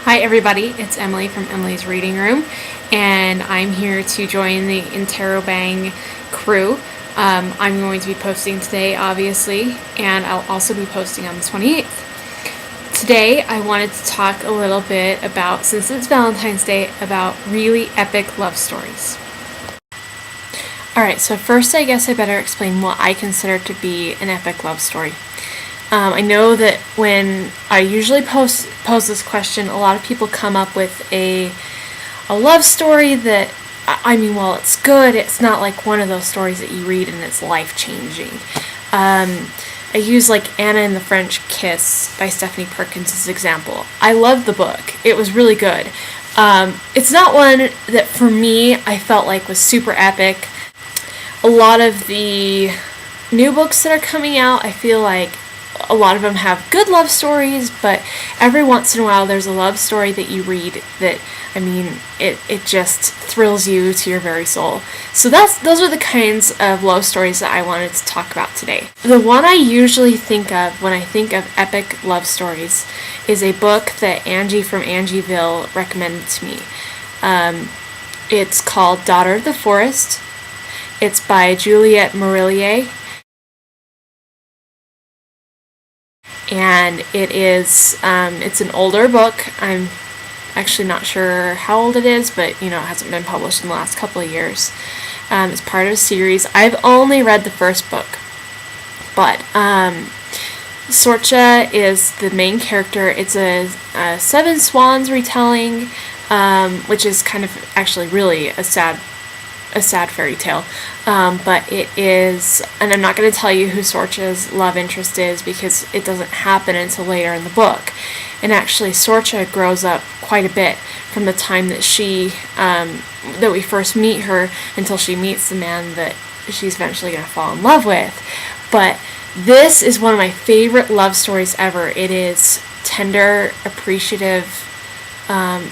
Hi everybody, it's Emily from Emily's Reading Room, and I'm here to join the Interrobang crew. I'm going to be posting today, obviously, and I'll also be posting on the 28th. Today, I wanted to talk a little bit about, since it's Valentine's Day, about really epic love stories. Alright, so first I guess I better explain what I consider to be an epic love story. I know that when I usually pose this question, a lot of people come up with a love story that, while it's good, it's not like one of those stories that you read and it's life-changing. I use Anna and the French Kiss by Stephanie Perkins as an example. I loved the book. It was really good. It's not one that, for me, I felt like was super epic. A lot of the new books that are coming out, I feel like a lot of them have good love stories, but every once in a while there's a love story that you read that, it just thrills you to your very soul. So those are the kinds of love stories that I wanted to talk about today. The one I usually think of when I think of epic love stories is a book that Angie from Angieville recommended to me. It's called Daughter of the Forest. It's by Juliette Marillier. And it is, it's an older book. I'm actually not sure how old it is, but, it hasn't been published in the last couple of years. It's part of a series. I've only read the first book, but Sorcha is the main character. It's a Seven Swans retelling, which is kind of actually really a sad fairy tale, but it is, and I'm not going to tell you who Sorcha's love interest is because it doesn't happen until later in the book. And actually, Sorcha grows up quite a bit from the time that that we first meet her until she meets the man that she's eventually going to fall in love with. But this is one of my favorite love stories ever. It is tender, appreciative.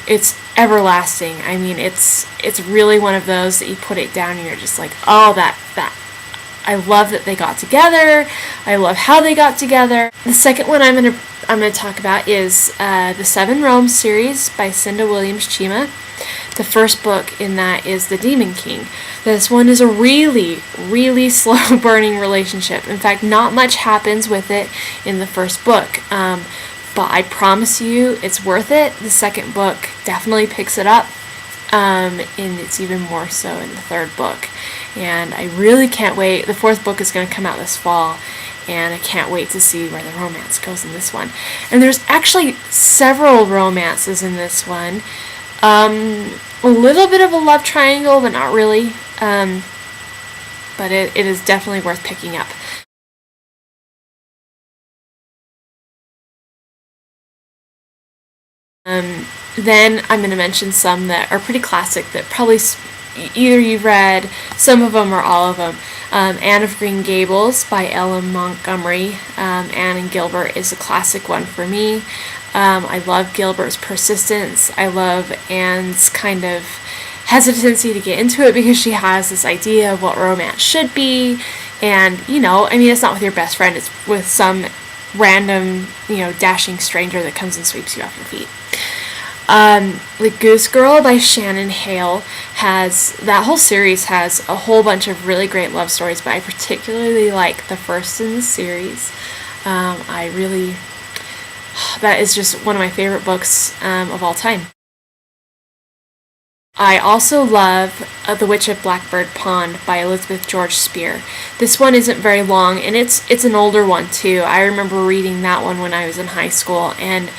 It's everlasting. It's really one of those that you put it down and you're just like, oh, that. I love that they got together. I love how they got together. The second one I'm gonna talk about is the Seven Realms series by Cinda Williams Chima. The first book in that is The Demon King. This one is a really, really slow burning relationship. In fact, not much happens with it in the first book. But I promise you, it's worth it. The second book definitely picks it up, and it's even more so in the third book. And I really can't wait. The fourth book is going to come out this fall, and I can't wait to see where the romance goes in this one. And there's actually several romances in this one. A little bit of a love triangle, but not really. But it is definitely worth picking up. Then I'm going to mention some that are pretty classic that probably either you've read, some of them or all of them. Anne of Green Gables by Ellen Montgomery. Anne and Gilbert is a classic one for me. I love Gilbert's persistence. I love Anne's kind of hesitancy to get into it because she has this idea of what romance should be. And, it's not with your best friend, it's with some random, dashing stranger that comes and sweeps you off your feet. The Goose Girl by Shannon Hale that whole series has a whole bunch of really great love stories, but I particularly like the first in the series. That is just one of my favorite books of all time. I also love The Witch of Blackbird Pond by Elizabeth George Spear. This one isn't very long, and it's an older one too. I remember reading that one when I was in high school, and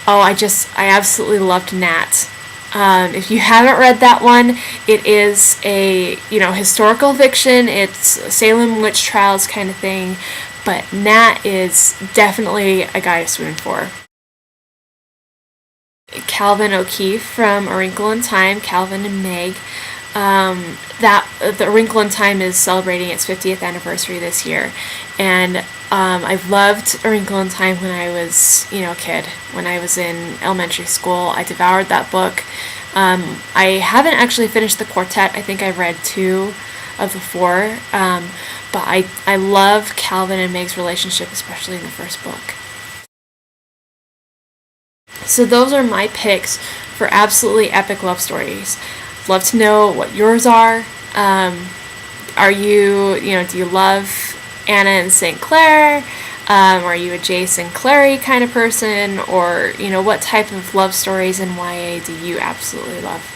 I absolutely loved Nat. If you haven't read that one, it is a historical fiction. It's a Salem witch trials kind of thing, but Nat is definitely a guy to swoon for. Calvin O'Keefe from A Wrinkle in Time, Calvin and Meg. The Wrinkle in Time is celebrating its 50th anniversary this year, and I loved A Wrinkle in Time when I was, a kid. When I was in elementary school, I devoured that book. I haven't actually finished the quartet. I think I've read 2 of the 4, but I love Calvin and Meg's relationship, especially in the first book. So those are my picks for absolutely epic love stories. Love to know what yours are. Are you, do you love Anna and St. Clair? Are you a Jason Clary kind of person? Or, what type of love stories in YA do you absolutely love?